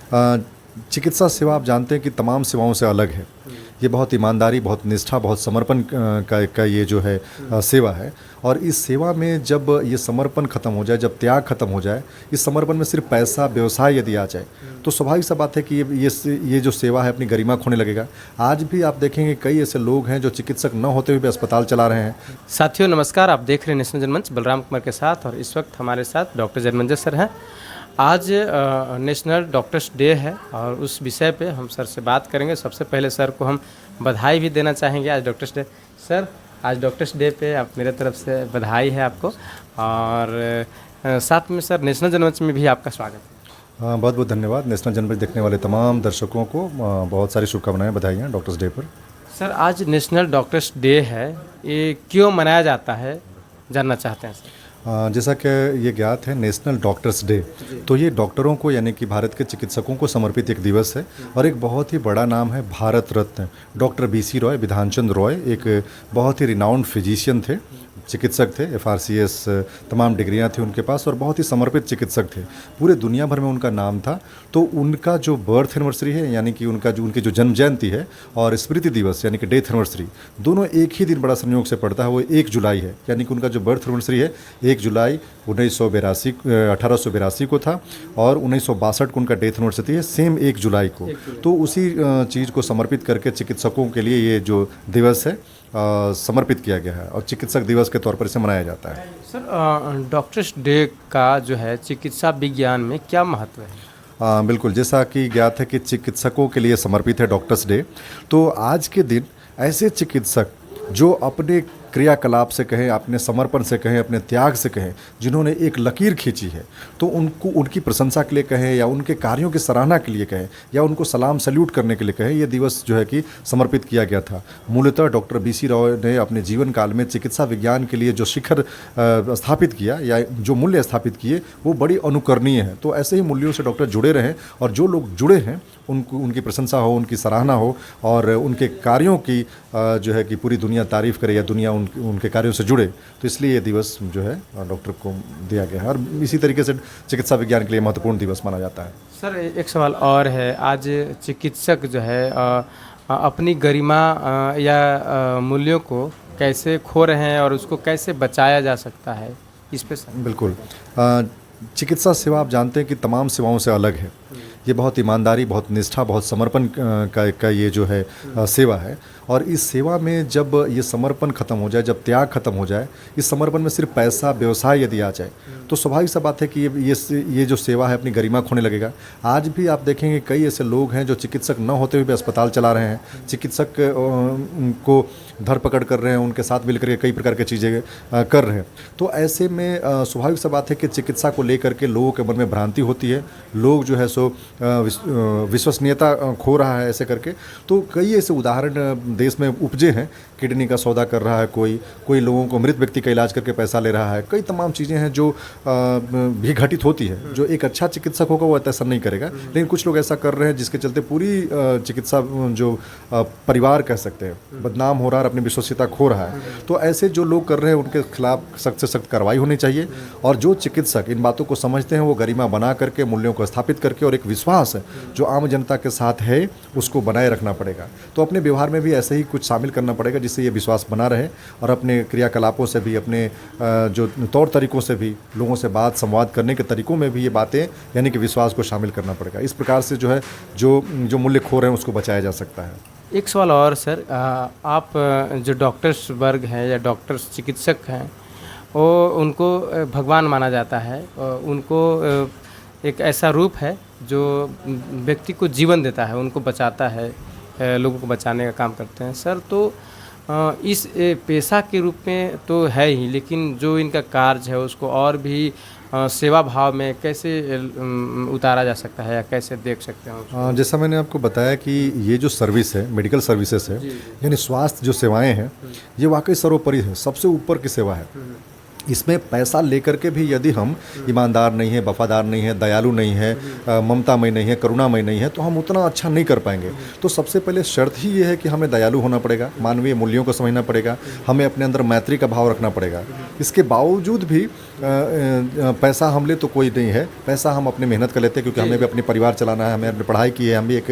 अ, चिकित्सा सेवा आप जानते हैं कि तमाम सेवाओं से अलग है। ये बहुत ईमानदारी, बहुत निष्ठा, बहुत समर्पण का ये जो है सेवा है। और इस सेवा में जब ये समर्पण खत्म हो जाए, जब त्याग खत्म हो जाए, इस समर्पण में सिर्फ पैसा, व्यवसाय यदि आ जाए, तो स्वाभाविक सा बात है कि ये जो सेवा है अपनी गरिमा खोने लगेगा। आज भी आप देखेंगे कई ऐसे लोग हैं जो चिकित्सक न होते हुए भी अस्पताल चला रहे हैं। साथियों नमस्कार, आप देख रहे हैं नेशनल जनमंच बलराम कुमार के साथ, और इस वक्त हमारे साथ डॉक्टर जन्मंजय सर हैं। आज नेशनल डॉक्टर्स डे है और उस विषय पे हम सर से बात करेंगे। सबसे पहले सर को हम बधाई भी देना चाहेंगे आज डॉक्टर्स डे। सर, आज डॉक्टर्स डे पे आप मेरे तरफ से बधाई है आपको, और साथ में सर नेशनल जनमंच में भी आपका स्वागत है। बहुत बहुत धन्यवाद। नेशनल जनमंच देखने वाले तमाम दर्शकों को बहुत सारी शुभकामनाएं, बधाइयाँ डॉक्टर्स डे पर। सर, आज नेशनल डॉक्टर्स डे है, ये क्यों मनाया जाता है जानना चाहते हैं सर। जैसा कि ये ज्ञात है, नेशनल डॉक्टर्स डे, तो ये डॉक्टरों को यानी कि भारत के चिकित्सकों को समर्पित एक दिवस है। और एक बहुत ही बड़ा नाम है, भारत रत्न डॉक्टर BC रॉय, विधानचंद्र रॉय, एक बहुत ही रिनाउंड फिजिशियन थे, चिकित्सक थे। FRCS तमाम डिग्रियां थी उनके पास और बहुत ही समर्पित चिकित्सक थे। पूरे दुनिया भर में उनका नाम था। तो उनका जो बर्थ एनिवर्सरी है, यानी कि उनकी जो जन्म जयंती है, और स्मृति दिवस यानी कि डेथ एनिवर्सरी, दोनों एक ही दिन बड़ा संयोग से पड़ता है। वो 1 जुलाई है, यानी कि उनका जो बर्थ एनिवर्सरी है 1 जुलाई 1882 को था, और 1962 को उनका डेथ एनिवर्सरी है सेम 1 जुलाई को। तो उसी चीज़ को समर्पित करके चिकित्सकों के लिए ये जो दिवस है समर्पित किया गया है, और चिकित्सक दिवस के तौर पर इसे मनाया जाता है। सर, डॉक्टर्स डे का जो है चिकित्सा विज्ञान में क्या महत्व है। बिल्कुल, जैसा कि ज्ञात है कि चिकित्सकों के लिए समर्पित है डॉक्टर्स डे। तो आज के दिन ऐसे चिकित्सक जो अपने क्रियाकलाप से कहें, अपने समर्पण से कहें, अपने त्याग से कहें, जिन्होंने एक लकीर खींची है, तो उनको उनकी प्रशंसा के लिए कहें, या उनके कार्यों की सराहना के लिए कहें, या उनको सलाम सल्यूट करने के लिए कहें, ये दिवस जो है कि समर्पित किया गया था। मूलतः डॉक्टर BC रॉय ने अपने जीवन काल में चिकित्सा विज्ञान के लिए जो शिखर स्थापित किया, या जो मूल्य स्थापित किए, वो बड़ी अनुकरणीय है। तो ऐसे ही मूल्यों से डॉक्टर जुड़े रहें, और जो लोग जुड़े हैं उनकी प्रशंसा हो, उनकी सराहना हो, और उनके कार्यों की जो है कि पूरी दुनिया तारीफ़ करे, या दुनिया उनके कार्यों से जुड़े। तो इसलिए ये दिवस जो है डॉक्टर को दिया गया है, और इसी तरीके से चिकित्सा विज्ञान के लिए महत्वपूर्ण दिवस माना जाता है। सर, एक सवाल और है। आज चिकित्सक जो है अपनी गरिमा या मूल्यों को कैसे खो रहे हैं, और उसको कैसे बचाया जा सकता है, इस पे सर। बिल्कुल, चिकित्सा सेवा आप जानते हैं कि तमाम सेवाओं से अलग है। ये बहुत ईमानदारी, बहुत निष्ठा, बहुत समर्पण का ये जो है सेवा है। और इस सेवा में जब ये समर्पण खत्म हो जाए, जब त्याग खत्म हो जाए, इस समर्पण में सिर्फ पैसा, व्यवसाय यदि आ जाए, तो स्वाभाविक सा बात है कि ये जो सेवा है अपनी गरिमा खोने लगेगा। आज भी आप देखेंगे कई ऐसे लोग हैं जो चिकित्सक न होते हुए भी अस्पताल चला रहे हैं, चिकित्सक को धरपकड़ कर रहे हैं, उनके साथ मिलकर के कई प्रकार की चीज़ें कर रहे हैं। तो ऐसे में स्वाभाविक सा बात है कि चिकित्सा को लेकर के लोगों के मन में भ्रांति होती है। लोग जो है सो विश्वसनीयता खो रहा है ऐसे करके। तो कई ऐसे उदाहरण देश में उपजे हैं। किडनी का सौदा कर रहा है कोई लोगों को, मृत व्यक्ति का इलाज करके पैसा ले रहा है। कई तमाम चीज़ें हैं जो भी घटित होती है। जो एक अच्छा चिकित्सक होगा वो ऐसा नहीं करेगा, लेकिन कुछ लोग ऐसा कर रहे हैं जिसके चलते पूरी चिकित्सा जो परिवार कह सकते हैं बदनाम हो रहा है, अपनी विश्वसनीयता खो रहा है। तो ऐसे जो लोग कर रहे हैं उनके खिलाफ सख्त से सख्त कार्रवाई होनी चाहिए। और जो चिकित्सक इन बातों को समझते हैं वो गरिमा बना करके, मूल्यों को स्थापित करके, और एक विश्वास है जो आम जनता के साथ है उसको बनाए रखना पड़ेगा। तो अपने व्यवहार में भी ऐसे ही कुछ शामिल करना पड़ेगा जिससे ये विश्वास बना रहे, और अपने क्रियाकलापों से भी, अपने जो तौर तरीकों से भी, लोगों से बात संवाद करने के तरीकों में भी ये बातें यानी कि विश्वास को शामिल करना पड़ेगा। इस प्रकार से जो है जो मूल्य खो रहे हैं उसको बचाया जा सकता है। एक सवाल और सर, आप जो डॉक्टर्स वर्ग हैं या डॉक्टर्स चिकित्सक हैं, वो उनको भगवान माना जाता है, उनको एक ऐसा रूप है जो व्यक्ति को जीवन देता है, उनको बचाता है, लोगों को बचाने का काम करते हैं सर। तो इस पेशा के रूप में तो है ही, लेकिन जो इनका कार्य है उसको और भी सेवा भाव में कैसे उतारा जा सकता है, या कैसे देख सकते हैं। जैसा मैंने आपको बताया कि ये जो सर्विस है, मेडिकल सर्विसेज है, यानी स्वास्थ्य जो सेवाएं हैं, ये वाकई सर्वोपरि है, सबसे ऊपर की सेवा है। इसमें पैसा लेकर के भी यदि हम ईमानदार नहीं है, वफादार नहीं है, दयालु नहीं है, ममतामय नहीं है, करुणामय नहीं है, तो हम उतना अच्छा नहीं कर पाएंगे। तो सबसे पहले शर्त ही ये है कि हमें दयालु होना पड़ेगा, मानवीय मूल्यों को समझना पड़ेगा, हमें अपने अंदर मैत्री का भाव रखना पड़ेगा। इसके बावजूद भी पैसा हम ले तो कोई नहीं है, पैसा हम अपनी मेहनत कर लेते हैं, क्योंकि हमें भी अपने परिवार चलाना है, हमें अपनी पढ़ाई की है, हम भी एक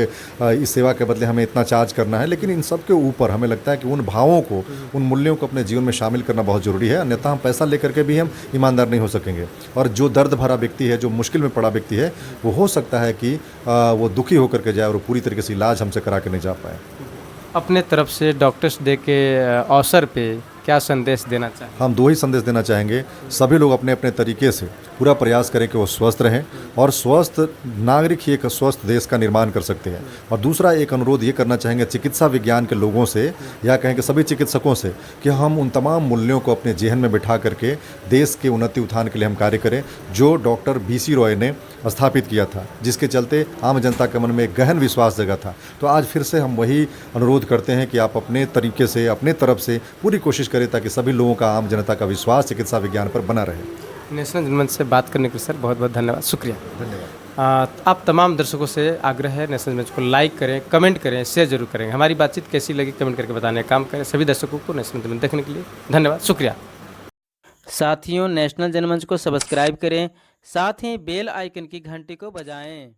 इस सेवा के बदले हमें इतना चार्ज करना है। लेकिन इन सब के ऊपर हमें लगता है कि उन भावों को, उन मूल्यों को अपने जीवन में शामिल करना बहुत ज़रूरी है, अन्यथा हम पैसा लेकर के भी हम ईमानदार नहीं हो सकेंगे। और जो दर्द भरा व्यक्ति है, जो मुश्किल में पड़ा व्यक्ति है, वो हो सकता है कि वो दुखी होकर के जाए और पूरी तरीके से इलाज हमसे करा के नहीं जा पाए। अपने तरफ से डॉक्टर्स डे के अवसर पे क्या संदेश देना चाहें? हम दो ही संदेश देना चाहेंगे। सभी लोग अपने अपने तरीके से पूरा प्रयास करें कि वो स्वस्थ रहें, और स्वस्थ नागरिक ही एक स्वस्थ देश का निर्माण कर सकते हैं। और दूसरा एक अनुरोध ये करना चाहेंगे चिकित्सा विज्ञान के लोगों से, या कहें कि सभी चिकित्सकों से, कि हम उन तमाम मूल्यों को अपने जेहन में बिठा करके देश के उन्नति उत्थान के लिए हम कार्य करें, जो डॉक्टर BC रॉय ने स्थापित किया था, जिसके चलते आम जनता के मन में एक गहन विश्वास जगा था। तो आज फिर से हम वही अनुरोध करते हैं कि आप अपने तरीके से, अपने तरफ से पूरी कोशिश करें, ताकि सभी लोगों का, आम जनता का विश्वास चिकित्सा विज्ञान पर बना रहे। नेशनल जनमंच से बात करने के लिए सर बहुत बहुत धन्यवाद, शुक्रिया। धन्यवाद। आप तमाम दर्शकों से आग्रह है, नेशनल जनमंच को लाइक करें, कमेंट करें, शेयर जरूर करें। हमारी बातचीत कैसी लगी कमेंट करके बताने का काम करें। सभी दर्शकों को नेशनल जनमंच देखने के लिए धन्यवाद, शुक्रिया। साथियों, नेशनल जनमंच को सब्सक्राइब करें, साथ ही बेल आइकन की घंटी को बजाएं।